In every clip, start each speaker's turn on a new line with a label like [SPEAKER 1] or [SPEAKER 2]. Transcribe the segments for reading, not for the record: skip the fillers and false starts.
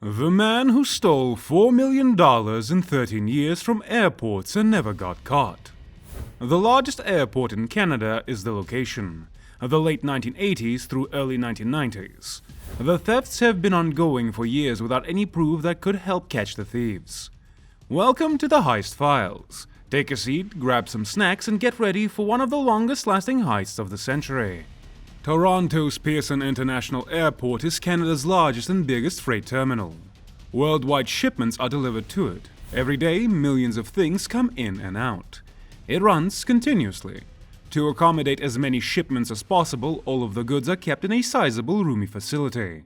[SPEAKER 1] The man who stole $4 million in 13 years from airports and never got caught. The largest airport in Canada is the location. The late 1980s through early 1990s. The thefts have been ongoing for years without any proof that could help catch the thieves. Welcome to the Heist Files. Take a seat, grab some snacks, and get ready for one of the longest-lasting heists of the century. Toronto's Pearson International Airport is Canada's largest and biggest freight terminal. Worldwide shipments are delivered to it. Every day, millions of things come in and out. It runs continuously. To accommodate as many shipments as possible, all of the goods are kept in a sizable, roomy facility.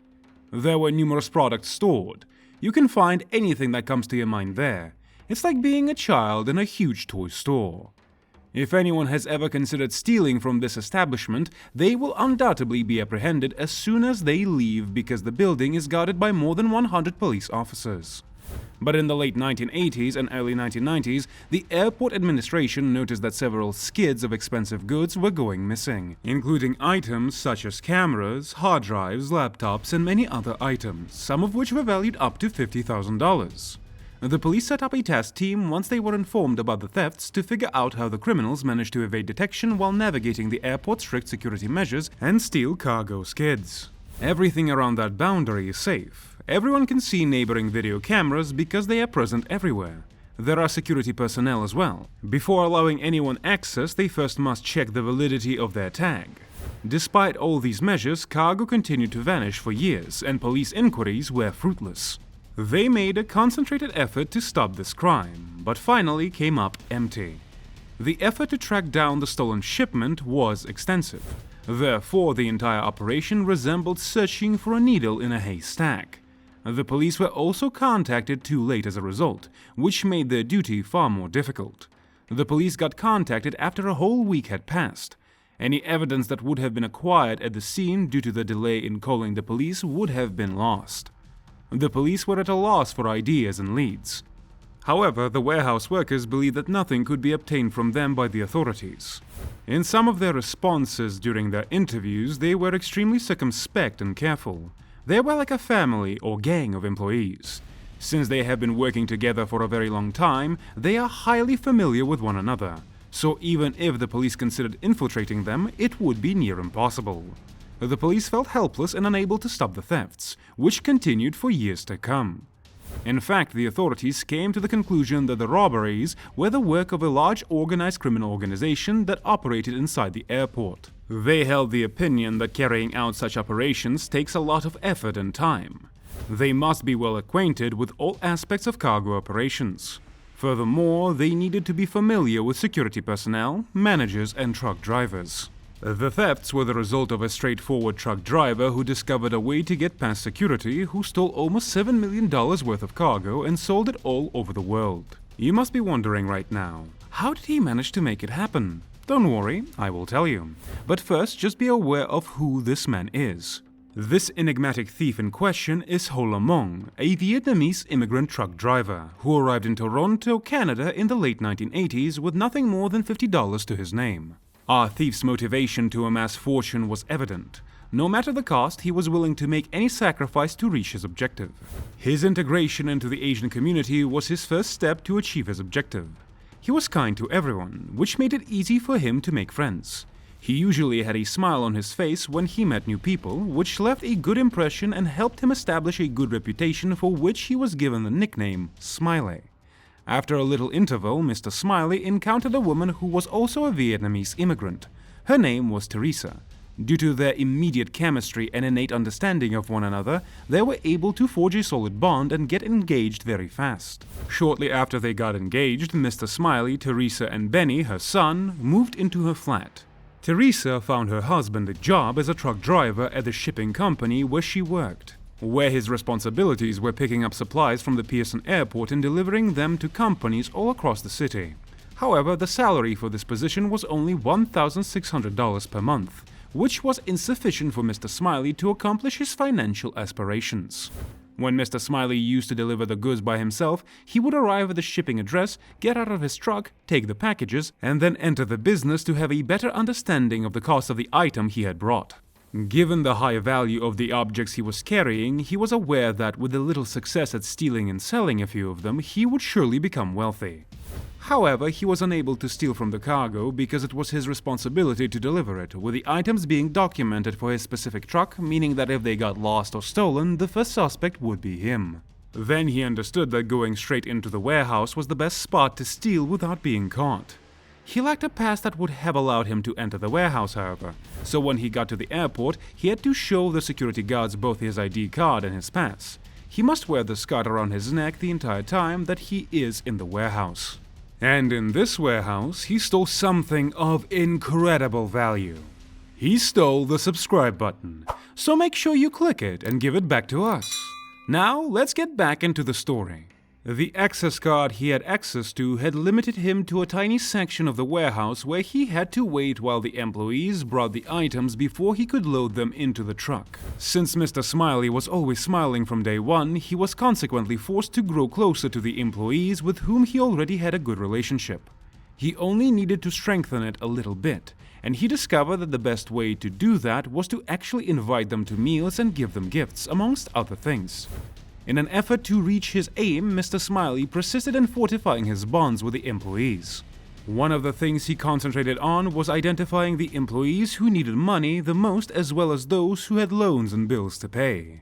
[SPEAKER 1] There were numerous products stored. You can find anything that comes to your mind there. It's like being a child in a huge toy store. If anyone has ever considered stealing from this establishment, they will undoubtedly be apprehended as soon as they leave because the building is guarded by more than 100 police officers. But in the late 1980s and early 1990s, the airport administration noticed that several skids of expensive goods were going missing, including items such as cameras, hard drives, laptops, and many other items, some of which were valued up to $50,000. The police set up a task team once they were informed about the thefts to figure out how the criminals managed to evade detection while navigating the airport's strict security measures and steal cargo skids. Everything around that boundary is safe. Everyone can see neighboring video cameras because they are present everywhere. There are security personnel as well. Before allowing anyone access, they first must check the validity of their tag. Despite all these measures, cargo continued to vanish for years, and police inquiries were fruitless. They made a concentrated effort to stop this crime, but finally came up empty. The effort to track down the stolen shipment was extensive. Therefore, the entire operation resembled searching for a needle in a haystack. The police were also contacted too late as a result, which made their duty far more difficult. The police got contacted after a whole week had passed. Any evidence that would have been acquired at the scene due to the delay in calling the police would have been lost. The police were at a loss for ideas and leads. However, the warehouse workers believed that nothing could be obtained from them by the authorities. In some of their responses during their interviews, they were extremely circumspect and careful. They were like a family or gang of employees. Since they have been working together for a very long time, they are highly familiar with one another. So even if the police considered infiltrating them, it would be near impossible. The police felt helpless and unable to stop the thefts, which continued for years to come. In fact, the authorities came to the conclusion that the robberies were the work of a large organized criminal organization that operated inside the airport. They held the opinion that carrying out such operations takes a lot of effort and time. They must be well acquainted with all aspects of cargo operations. Furthermore, they needed to be familiar with security personnel, managers, and truck drivers. The thefts were the result of a straightforward truck driver who discovered a way to get past security, who stole almost $7 million worth of cargo and sold it all over the world. You must be wondering right now, how did he manage to make it happen? Don't worry, I will tell you. But first, just be aware of who this man is. This enigmatic thief in question is Ho Lamong, a Vietnamese immigrant truck driver who arrived in Toronto, Canada in the late 1980s with nothing more than $50 to his name. Our thief's motivation to amass fortune was evident. No matter the cost, he was willing to make any sacrifice to reach his objective. His integration into the Asian community was his first step to achieve his objective. He was kind to everyone, which made it easy for him to make friends. He usually had a smile on his face when he met new people, which left a good impression and helped him establish a good reputation, for which he was given the nickname Smiley. After a little interval, Mr. Smiley encountered a woman who was also a Vietnamese immigrant. Her name was Teresa. Due to their immediate chemistry and innate understanding of one another, they were able to forge a solid bond and get engaged very fast. Shortly after they got engaged, Mr. Smiley, Teresa, and Benny, her son, moved into her flat. Teresa found her husband a job as a truck driver at the shipping company where she worked, where his responsibilities were picking up supplies from the Pearson airport and delivering them to companies all across the city. However, the salary for this position was only $1,600 per month, which was insufficient for Mr. Smiley to accomplish his financial aspirations. When Mr. Smiley used to deliver the goods by himself, he would arrive at the shipping address, get out of his truck, take the packages, and then enter the business to have a better understanding of the cost of the item he had brought. Given the high value of the objects he was carrying, he was aware that with a little success at stealing and selling a few of them, he would surely become wealthy. However, he was unable to steal from the cargo because it was his responsibility to deliver it, with the items being documented for his specific truck, meaning that if they got lost or stolen, the first suspect would be him. Then he understood that going straight into the warehouse was the best spot to steal without being caught. He lacked a pass that would have allowed him to enter the warehouse, however, so when he got to the airport, he had to show the security guards both his ID card and his pass. He must wear the scarf around his neck the entire time that he is in the warehouse. And in this warehouse, he stole something of incredible value. He stole the subscribe button, so make sure you click it and give it back to us. Now, let's get back into the story. The access card he had access to had limited him to a tiny section of the warehouse where he had to wait while the employees brought the items before he could load them into the truck. Since Mr. Smiley was always smiling from day one, he was consequently forced to grow closer to the employees with whom he already had a good relationship. He only needed to strengthen it a little bit, and he discovered that the best way to do that was to actually invite them to meals and give them gifts, amongst other things. In an effort to reach his aim, Mr. Smiley persisted in fortifying his bonds with the employees. One of the things he concentrated on was identifying the employees who needed money the most as well as those who had loans and bills to pay.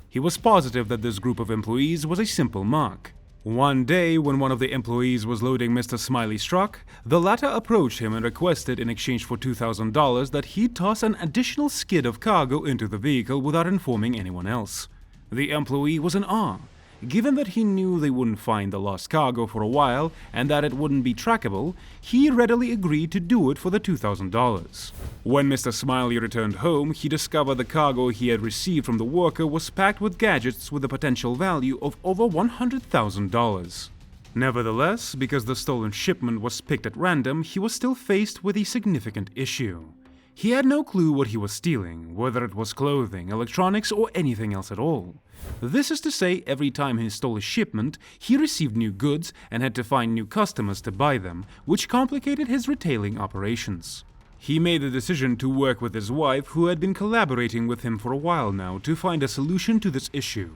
[SPEAKER 1] He was positive that this group of employees was a simple mark. One day, when one of the employees was loading Mr. Smiley's truck, the latter approached him and requested in exchange for $2,000 that he toss an additional skid of cargo into the vehicle without informing anyone else. The employee was in awe. Given that he knew they wouldn't find the lost cargo for a while and that it wouldn't be trackable, he readily agreed to do it for the $2,000. When Mr. Smiley returned home, he discovered the cargo he had received from the worker was packed with gadgets with a potential value of over $100,000. Nevertheless, because the stolen shipment was picked at random, he was still faced with a significant issue. He had no clue what he was stealing, whether it was clothing, electronics, or anything else at all. This is to say, every time he stole a shipment, he received new goods and had to find new customers to buy them, which complicated his retailing operations. He made the decision to work with his wife, who had been collaborating with him for a while now, to find a solution to this issue.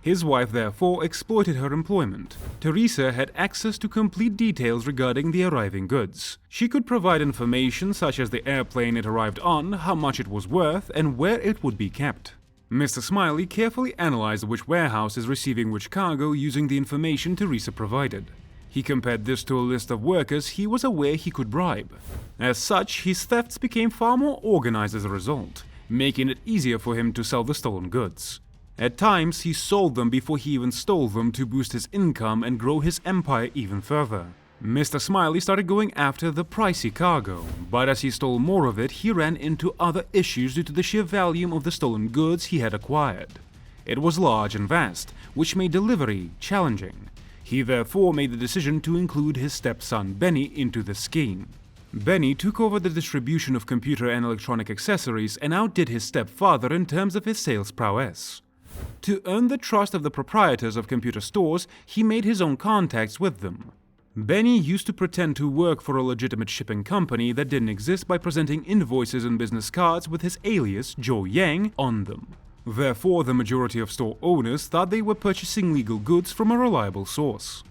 [SPEAKER 1] His wife therefore exploited her employment. Teresa had access to complete details regarding the arriving goods. She could provide information such as the airplane it arrived on, how much it was worth, and where it would be kept. Mr. Smiley carefully analyzed which warehouse is receiving which cargo using the information Teresa provided. He compared this to a list of workers he was aware he could bribe. As such, his thefts became far more organized as a result, making it easier for him to sell the stolen goods. At times, he sold them before he even stole them to boost his income and grow his empire even further. Mr. Smiley started going after the pricey cargo, but as he stole more of it, he ran into other issues due to the sheer volume of the stolen goods he had acquired. It was large and vast, which made delivery challenging. He therefore made the decision to include his stepson Benny into the scheme. Benny took over the distribution of computer and electronic accessories and outdid his stepfather in terms of his sales prowess. To earn the trust of the proprietors of computer stores, he made his own contacts with them. Benny used to pretend to work for a legitimate shipping company that didn't exist by presenting invoices and business cards with his alias, Joe Yang, on them. Therefore, the majority of store owners thought they were purchasing legal goods from a reliable source.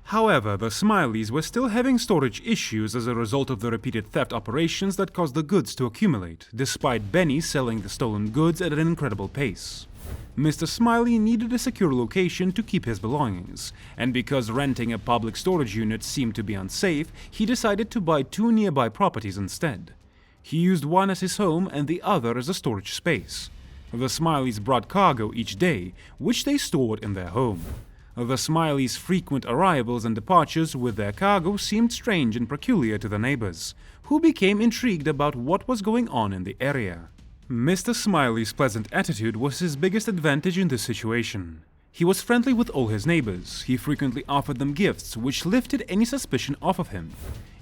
[SPEAKER 1] However, the Smileys were still having storage issues as a result of the repeated theft operations that caused the goods to accumulate, despite Benny selling the stolen goods at an incredible pace. Mr. Smiley needed a secure location to keep his belongings, and because renting a public storage unit seemed to be unsafe, he decided to buy 2 nearby properties instead. He used one as his home and the other as a storage space. The Smileys brought cargo each day, which they stored in their home. The Smileys' frequent arrivals and departures with their cargo seemed strange and peculiar to the neighbors, who became intrigued about what was going on in the area. Mr. Smiley's pleasant attitude was his biggest advantage in this situation. He was friendly with all his neighbors. He frequently offered them gifts, which lifted any suspicion off of him.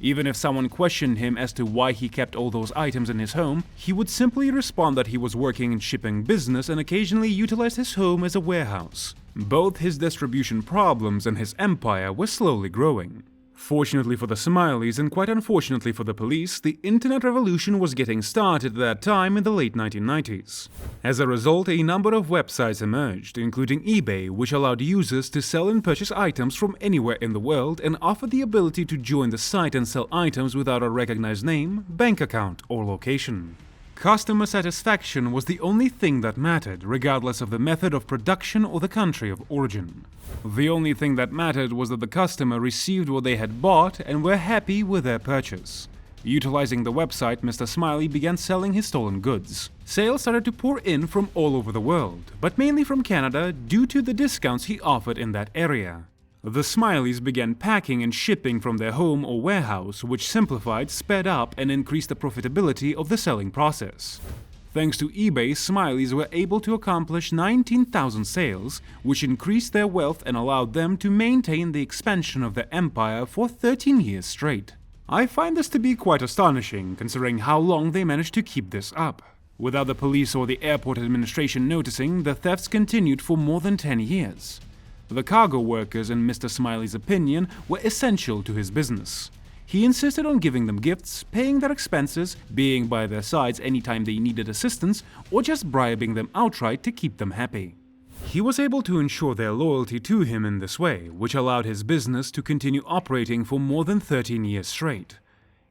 [SPEAKER 1] Even if someone questioned him as to why he kept all those items in his home, he would simply respond that he was working in shipping business and occasionally utilized his home as a warehouse. Both his distribution problems and his empire were slowly growing. Fortunately for the Smileys and quite unfortunately for the police, the internet revolution was getting started at that time in the late 1990s. As a result, a number of websites emerged, including eBay, which allowed users to sell and purchase items from anywhere in the world and offered the ability to join the site and sell items without a recognized name, bank account, or location. Customer satisfaction was the only thing that mattered, regardless of the method of production or the country of origin. The only thing that mattered was that the customer received what they had bought and were happy with their purchase. Utilizing the website, Mr. Smiley began selling his stolen goods. Sales started to pour in from all over the world, but mainly from Canada due to the discounts he offered in that area. The Smileys began packing and shipping from their home or warehouse, which simplified, sped up, and increased the profitability of the selling process. Thanks to eBay, Smileys were able to accomplish 19,000 sales, which increased their wealth and allowed them to maintain the expansion of their empire for 13 years straight. I find this to be quite astonishing, considering how long they managed to keep this up. Without the police or the airport administration noticing, the thefts continued for more than 10 years. The cargo workers, in Mr. Smiley's opinion, were essential to his business. He insisted on giving them gifts, paying their expenses, being by their sides anytime they needed assistance, or just bribing them outright to keep them happy. He was able to ensure their loyalty to him in this way, which allowed his business to continue operating for more than 13 years straight.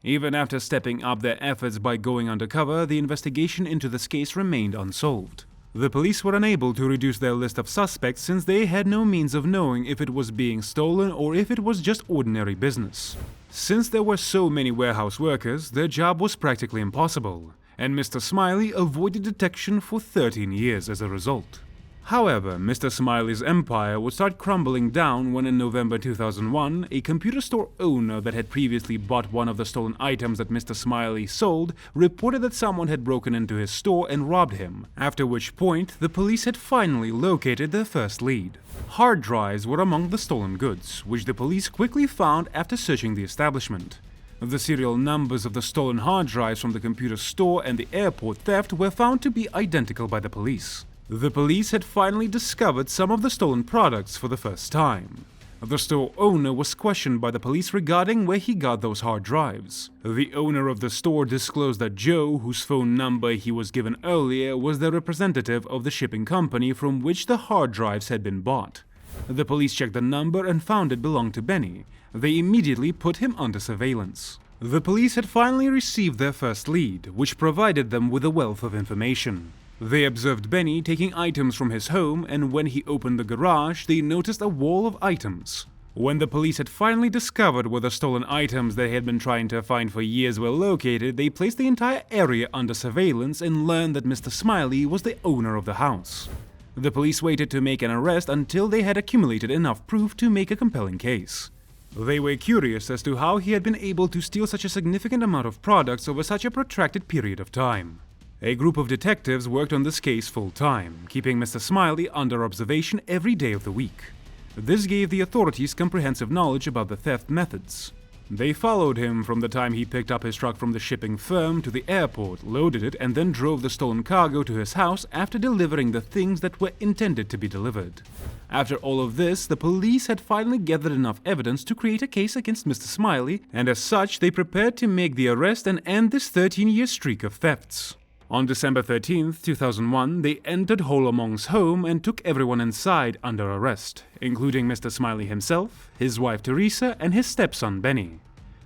[SPEAKER 1] Even after stepping up their efforts by going undercover, the investigation into this case remained unsolved. The police were unable to reduce their list of suspects since they had no means of knowing if it was being stolen or if it was just ordinary business. Since there were so many warehouse workers, their job was practically impossible, and Mr. Smiley avoided detection for 13 years as a result. However, Mr. Smiley's empire would start crumbling down when in November 2001, a computer store owner that had previously bought one of the stolen items that Mr. Smiley sold reported that someone had broken into his store and robbed him, after which point the police had finally located their first lead. Hard drives were among the stolen goods, which the police quickly found after searching the establishment. The serial numbers of the stolen hard drives from the computer store and the airport theft were found to be identical by the police. The police had finally discovered some of the stolen products for the first time. The store owner was questioned by the police regarding where he got those hard drives. The owner of the store disclosed that Joe, whose phone number he was given earlier, was the representative of the shipping company from which the hard drives had been bought. The police checked the number and found it belonged to Benny. They immediately put him under surveillance. The police had finally received their first lead, which provided them with a wealth of information. They observed Benny taking items from his home, and when he opened the garage, they noticed a wall of items. When the police had finally discovered where the stolen items they had been trying to find for years were located, they placed the entire area under surveillance and learned that Mr. Smiley was the owner of the house. The police waited to make an arrest until they had accumulated enough proof to make a compelling case. They were curious as to how he had been able to steal such a significant amount of products over such a protracted period of time. A group of detectives worked on this case full-time, keeping Mr. Smiley under observation every day of the week. This gave the authorities comprehensive knowledge about the theft methods. They followed him from the time he picked up his truck from the shipping firm to the airport, loaded it, and then drove the stolen cargo to his house after delivering the things that were intended to be delivered. After all of this, the police had finally gathered enough evidence to create a case against Mr. Smiley, and as such, they prepared to make the arrest and end this 13-year streak of thefts. On December 13, 2001, they entered Holomong's home and took everyone inside under arrest, including Mr. Smiley himself, his wife Teresa, and his stepson Benny.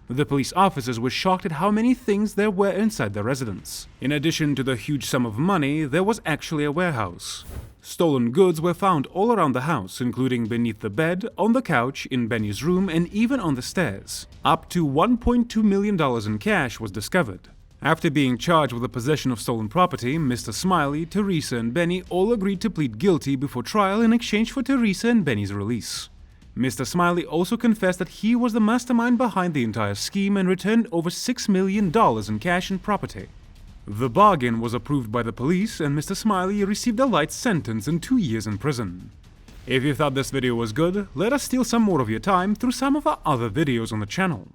[SPEAKER 1] The police officers were shocked at how many things there were inside the residence. In addition to the huge sum of money, there was actually a warehouse. Stolen goods were found all around the house, including beneath the bed, on the couch, in Benny's room, and even on the stairs. Up to $1.2 million in cash was discovered. After being charged with the possession of stolen property, Mr. Smiley, Teresa, and Benny all agreed to plead guilty before trial in exchange for Teresa and Benny's release. Mr. Smiley also confessed that he was the mastermind behind the entire scheme and returned over $6 million in cash and property. The bargain was approved by the police, and Mr. Smiley received a light sentence and 2 years in prison. If you thought this video was good, let us steal some more of your time through some of our other videos on the channel.